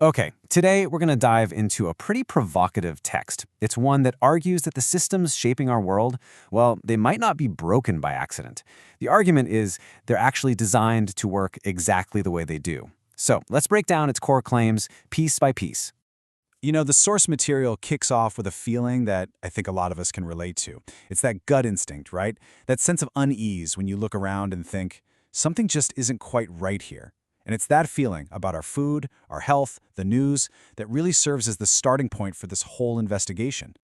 Okay, today we're going to dive into a pretty provocative text. It's one that argues that the systems shaping our world, well, they might not be broken by accident. The argument is they're actually designed to work exactly the way they do. So let's break down its core claims piece by piece. The source material kicks off with a feeling that I think a lot of us can relate to. It's that gut instinct, right? That sense of unease when you look around and think, something just isn't quite right here. And it's that feeling about our food, our health, the news, that really serves as the starting point for this whole investigation.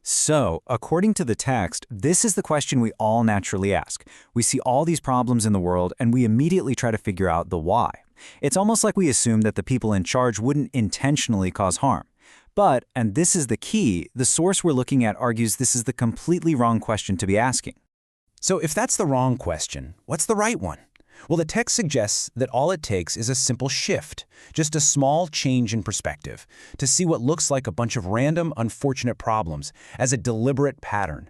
So, according to the text, this is the question we all naturally ask. We see all these problems in the world and we immediately try to figure out the why. It's almost like we assume that the people in charge wouldn't intentionally cause harm. But, and this is the key, the source we're looking at argues this is the completely wrong question to be asking. So if that's the wrong question, what's the right one? Well, the text suggests that all it takes is a simple shift, just a small change in perspective, to see what looks like a bunch of random, unfortunate problems as a deliberate pattern.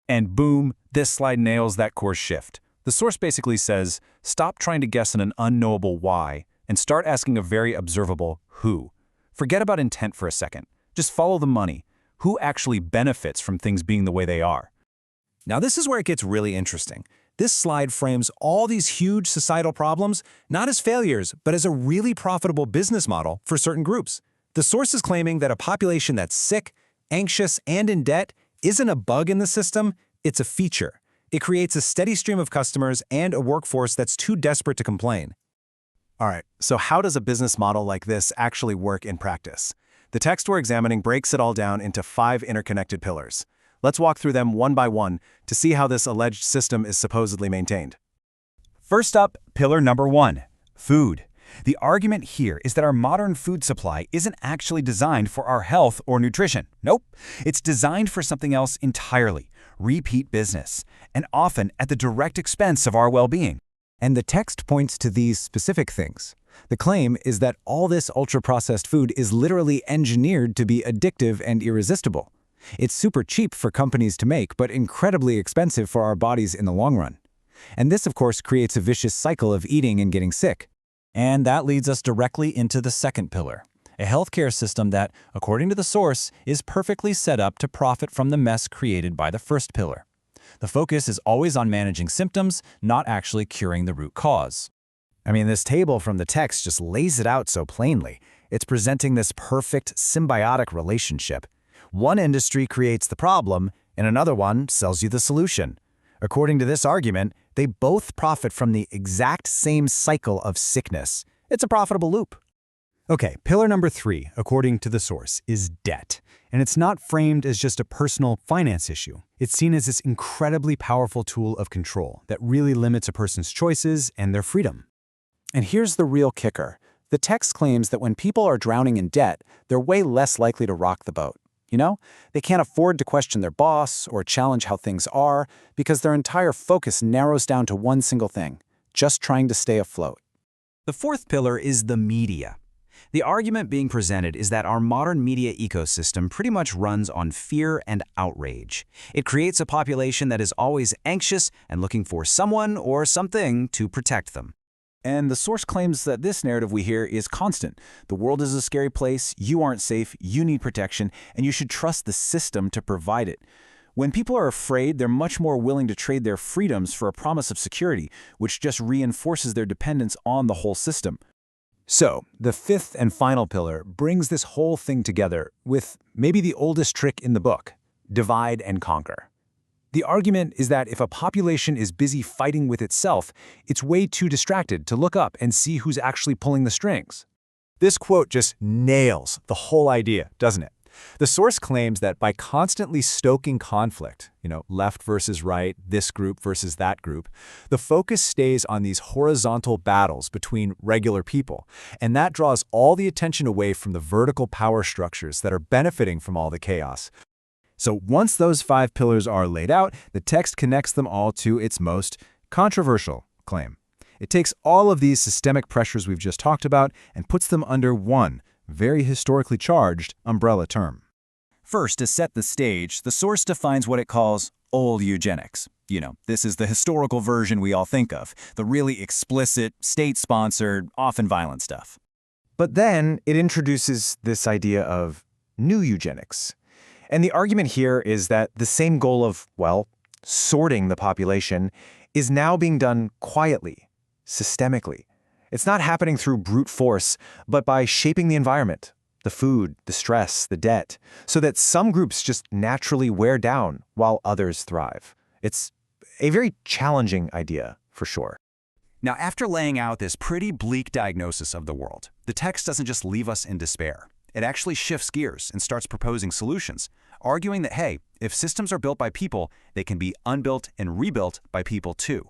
And boom, this slide nails that core shift. The source basically says, stop trying to guess at an unknowable why and start asking a very observable who. Forget about intent for a second. Just follow the money. Who actually benefits from things being the way they are? Now this is where it gets really interesting. This slide frames all these huge societal problems not as failures, but as a really profitable business model for certain groups. The source is claiming that a population that's sick, anxious, and in debt isn't a bug in the system, it's a feature. It creates a steady stream of customers and a workforce that's too desperate to complain. All right, so how does a business model like this actually work in practice? The text we're examining breaks it all down into 5 interconnected pillars. Let's walk through them one by one to see how this alleged system is supposedly maintained. First up, pillar number 1, food. The argument here is that our modern food supply isn't actually designed for our health or nutrition. Nope, it's designed for something else entirely, repeat business, and often at the direct expense of our well-being. And the text points to these specific things. The claim is that all this ultra-processed food is literally engineered to be addictive and irresistible. It's super cheap for companies to make, but incredibly expensive for our bodies in the long run. And this, of course, creates a vicious cycle of eating and getting sick. And that leads us directly into the second pillar, a healthcare system that, according to the source, is perfectly set up to profit from the mess created by the first pillar. The focus is always on managing symptoms, not actually curing the root cause. I mean, this table from the text just lays it out so plainly. It's presenting this perfect symbiotic relationship. One industry creates the problem, and another one sells you the solution. According to this argument, they both profit from the exact same cycle of sickness. It's a profitable loop. Okay, pillar number 3, according to the source, is debt. And it's not framed as just a personal finance issue. It's seen as this incredibly powerful tool of control that really limits a person's choices and their freedom. And here's the real kicker. The text claims that when people are drowning in debt, they're way less likely to rock the boat. They can't afford to question their boss or challenge how things are because their entire focus narrows down to one single thing, just trying to stay afloat. The fourth pillar is the media. The argument being presented is that our modern media ecosystem pretty much runs on fear and outrage. It creates a population that is always anxious and looking for someone or something to protect them. And the source claims that this narrative we hear is constant. The world is a scary place, you aren't safe, you need protection, and you should trust the system to provide it. When people are afraid, they're much more willing to trade their freedoms for a promise of security, which just reinforces their dependence on the whole system. So, the fifth and final pillar brings this whole thing together with maybe the oldest trick in the book: divide and conquer. The argument is that if a population is busy fighting with itself, it's way too distracted to look up and see who's actually pulling the strings. This quote just nails the whole idea, doesn't it? The source claims that by constantly stoking conflict, left versus right, this group versus that group, the focus stays on these horizontal battles between regular people, and that draws all the attention away from the vertical power structures that are benefiting from all the chaos. So once those 5 pillars are laid out, the text connects them all to its most controversial claim. It takes all of these systemic pressures we've just talked about and puts them under one very historically charged umbrella term. First, to set the stage, the source defines what it calls old eugenics. This is the historical version we all think of, the really explicit, state-sponsored, often violent stuff. But then it introduces this idea of new eugenics. And the argument here is that the same goal of, well, sorting the population is now being done quietly, systemically. It's not happening through brute force, but by shaping the environment, the food, the stress, the debt, so that some groups just naturally wear down while others thrive. It's a very challenging idea, for sure. Now, after laying out this pretty bleak diagnosis of the world, the text doesn't just leave us in despair. It actually shifts gears and starts proposing solutions, arguing that, hey, if systems are built by people, they can be unbuilt and rebuilt by people too.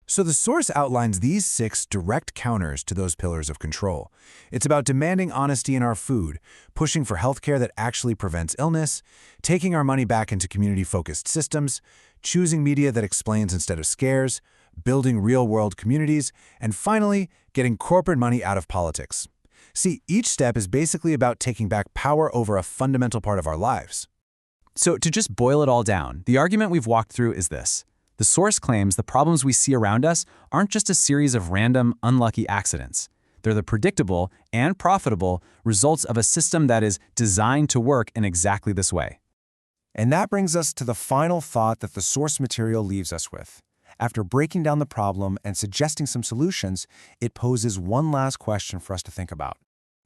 So the source outlines these 6 direct counters to those pillars of control. It's about demanding honesty in our food, pushing for healthcare that actually prevents illness, taking our money back into community-focused systems, choosing media that explains instead of scares, building real-world communities, and finally, getting corporate money out of politics. See, each step is basically about taking back power over a fundamental part of our lives. So to just boil it all down, the argument we've walked through is this. The source claims the problems we see around us aren't just a series of random, unlucky accidents. They're the predictable and profitable results of a system that is designed to work in exactly this way. And that brings us to the final thought that the source material leaves us with. After breaking down the problem and suggesting some solutions, it poses one last question for us to think about.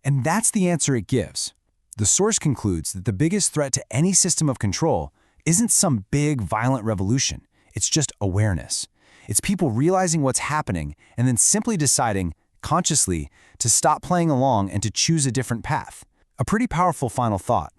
And that's the answer it gives. The source concludes that the biggest threat to any system of control isn't some big, violent revolution. It's just awareness. It's people realizing what's happening and then simply deciding, consciously, to stop playing along and to choose a different path. A pretty powerful final thought,